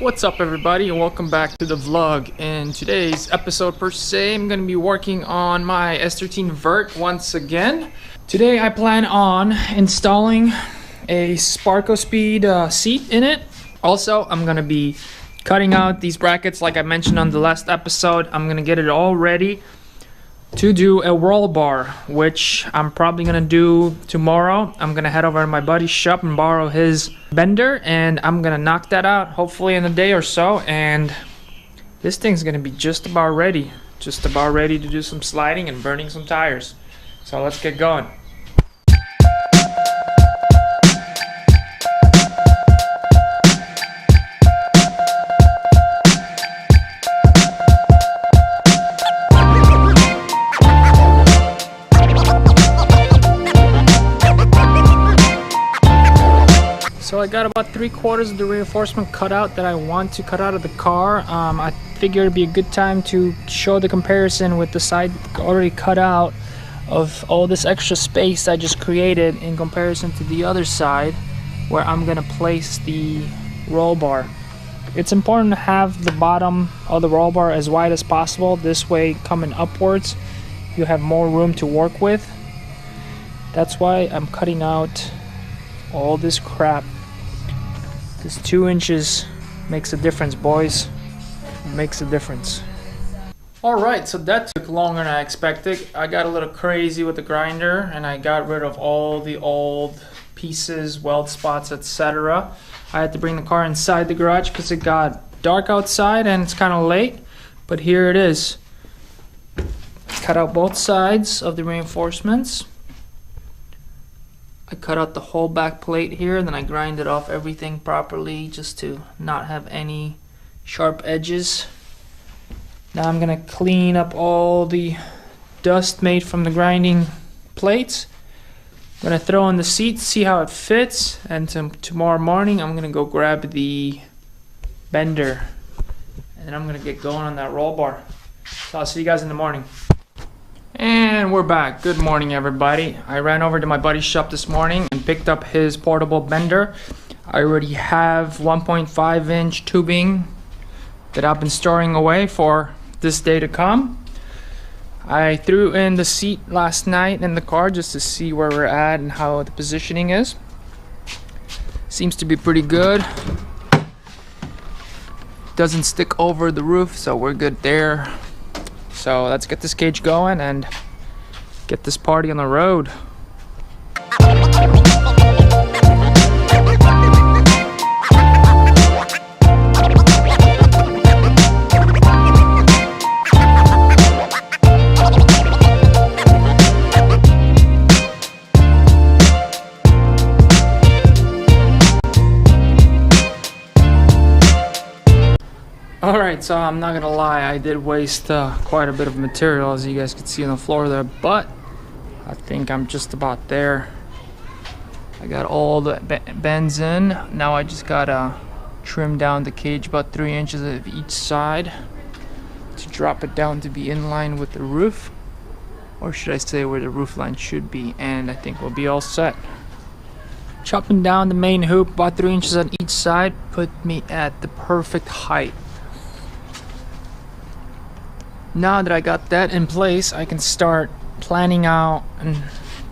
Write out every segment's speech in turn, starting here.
What's up everybody, and welcome back to the vlog. In today's episode per se, I'm going to be working on my S13 Vert once again. Today I plan on installing a Sparko Speed seat in it. Also, I'm going to be cutting out these brackets like I mentioned on the last episode. I'm going to get it all ready to do a roll bar, which I'm probably gonna do tomorrow. I'm gonna head over to my buddy's shop and borrow his bender, and I'm gonna knock that out hopefully in a day or so, and this thing's gonna be just about ready to do some sliding and burning some tires. So let's get going. So I got about 3/4 of the reinforcement cut out that I want to cut out of the car. I figured it'd be a good time to show the comparison with the side already cut out of all this extra space I just created in comparison to the other side where I'm gonna place the roll bar. It's important to have the bottom of the roll bar as wide as possible. This way, coming upwards, you have more room to work with. That's why I'm cutting out all this crap. This 2 inches makes a difference, boys. It makes a difference. Alright, so that took longer than I expected. I got a little crazy with the grinder and I got rid of all the old pieces, weld spots, etc. I had to bring the car inside the garage because it got dark outside and it's kind of late. But here it is. Cut out both sides of the reinforcements. I cut out the whole back plate here, and then I grinded off everything properly just to not have any sharp edges. Now I'm gonna clean up all the dust made from the grinding plates. I'm gonna throw in the seat, see how it fits, and tomorrow morning I'm gonna go grab the bender and I'm gonna get going on that roll bar. So I'll see you guys in the morning. And we're back. Good morning everybody. I ran over to my buddy's shop this morning and picked up his portable bender. I already have 1.5 inch tubing that I've been storing away for this day to come. I threw in the seat last night in the car just to see where we're at and how the positioning is. Seems to be pretty good. Doesn't stick over the roof, so we're good there. So let's get this cage going and get this party on the road. Alright, so I'm not gonna lie, I did waste quite a bit of material, as you guys can see on the floor there, but I think I'm just about there. I got all the bends in. Now I just gotta trim down the cage about 3 inches of each side to drop it down to be in line with the roof, or should I say where the roof line should be, and I think we'll be all set. Chopping down the main hoop about 3 inches on each side put me at the perfect height. Now that I got that in place, I can start planning out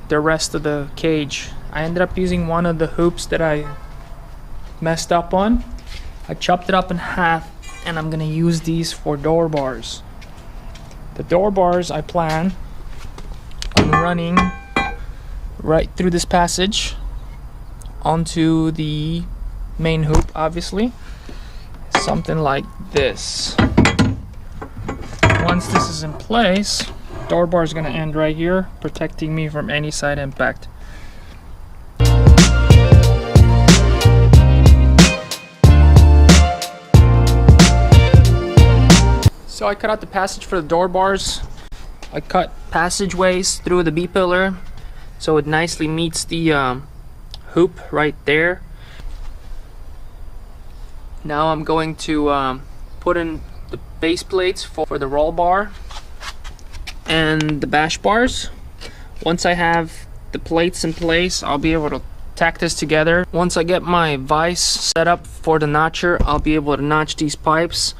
the rest of the cage. I ended up using one of the hoops that I messed up on. I chopped it up in half and I'm gonna use these for door bars. The door bars I plan on running right through this passage onto the main hoop, obviously. Something like this. Once this is in place, door bar is going to end right here, protecting me from any side impact. So I cut out the passage for the door bars. I cut passageways through the B-pillar so it nicely meets the hoop right there. Now I'm going to put in the base plates for the roll bar and the bash bars. Once I have the plates in place, I'll be able to tack this together. Once I get my vise set up for the notcher, I'll be able to notch these pipes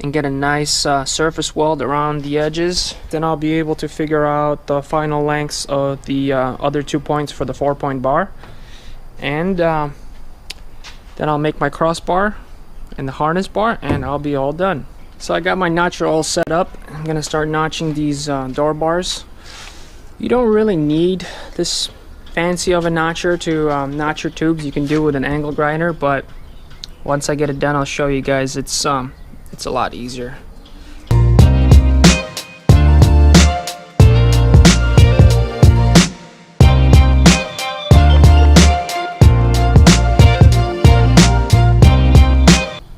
and get a nice surface weld around the edges. Then I'll be able to figure out the final lengths of the other 2 points for the 4-point bar. And then I'll make my crossbar and the harness bar, and I'll be all done. So I got my notcher all set up. I'm gonna start notching these door bars. You don't really need this fancy of a notcher to notch your tubes. You can do it with an angle grinder, but once I get it done, I'll show you guys. It's a lot easier.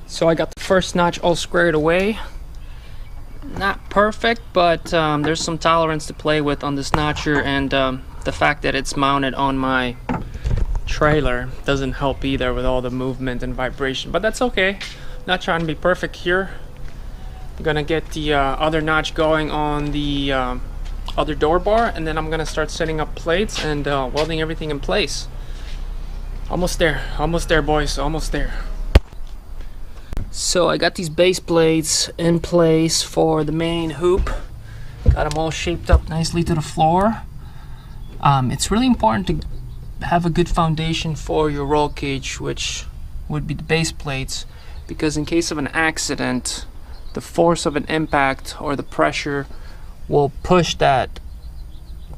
So I got the first notch all squared away. Not perfect, but there's some tolerance to play with on this notcher, and the fact that it's mounted on my trailer doesn't help either with all the movement and vibration, but that's okay. Not trying to be perfect here. I'm gonna get the other notch going on the other door bar, and then I'm gonna start setting up plates and welding everything in place. Almost there boys, almost there. So I got these base plates in place for the main hoop. Got them all shaped up nicely to the floor. It's really important to have a good foundation for your roll cage, which would be the base plates, because in case of an accident, the force of an impact or the pressure will push that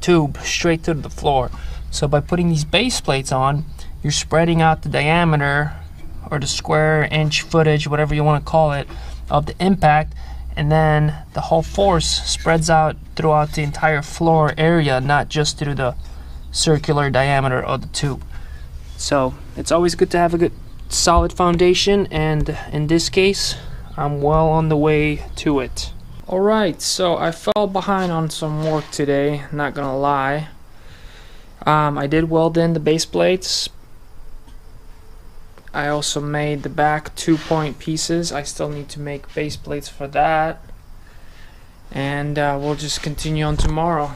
tube straight to the floor. So by putting these base plates on, you're spreading out the diameter or the square inch footage, whatever you want to call it, of the impact, and then the whole force spreads out throughout the entire floor area, not just through the circular diameter of the tube. So it's always good to have a good solid foundation, and in this case I'm well on the way to it. Alright, so I fell behind on some work today, not gonna lie. I did weld in the base plates. I also made the back 2-point pieces. I still need to make base plates for that, and we'll just continue on tomorrow.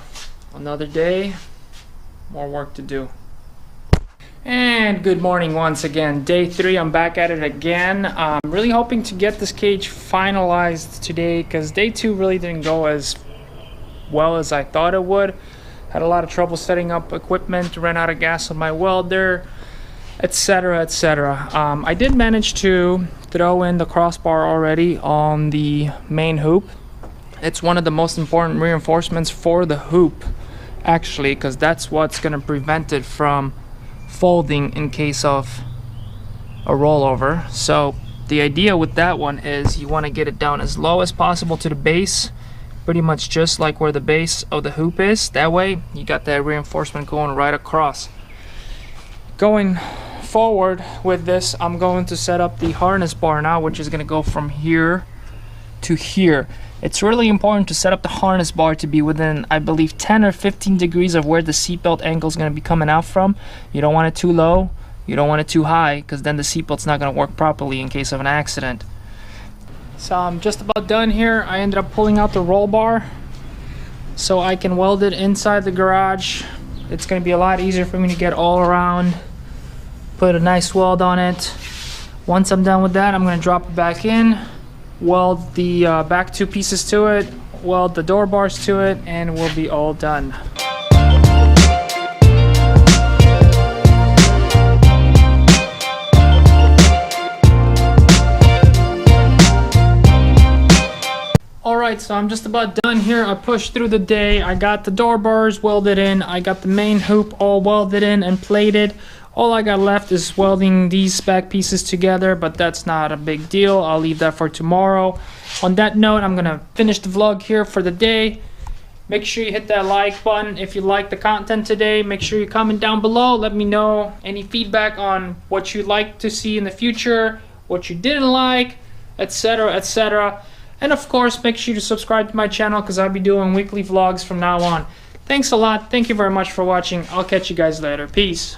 Another day, more work to do. And good morning once again. Day 3, I'm back at it again. I'm really hoping to get this cage finalized today, because day 2 really didn't go as well as I thought it would. Had a lot of trouble setting up equipment, ran out of gas on my welder, etc, etc. I did manage to throw in the crossbar already on the main hoop. It's one of the most important reinforcements for the hoop, actually, because that's what's going to prevent it from folding in case of a rollover. So the idea with that one is you want to get it down as low as possible to the base, pretty much just like where the base of the hoop is. That way you got that reinforcement going right across. Going forward with this, I'm going to set up the harness bar now, which is going to go from here to here. It's really important to set up the harness bar to be within, I believe, 10 or 15 degrees of where the seatbelt angle is going to be coming out from. You don't want it too low, you don't want it too high, because then the seatbelt's not going to work properly in case of an accident. So I'm just about done here. I ended up pulling out the roll bar so I can weld it inside the garage. It's going to be a lot easier for me to get all around, put a nice weld on it. Once I'm done with that, I'm going to drop it back in, weld the back 2 pieces to it, weld the door bars to it, and we'll be all done. Alright, so I'm just about done here. I pushed through the day. I got the door bars welded in. I got the main hoop all welded in and plated. All I got left is welding these back pieces together, but that's not a big deal. I'll leave that for tomorrow. On that note, I'm gonna finish the vlog here for the day. Make sure you hit that like button if you like the content today. Make sure you comment down below. Let me know any feedback on what you'd like to see in the future, what you didn't like, etc, etc. And of course, make sure to subscribe to my channel, because I'll be doing weekly vlogs from now on. Thanks a lot. Thank you very much for watching. I'll catch you guys later. Peace.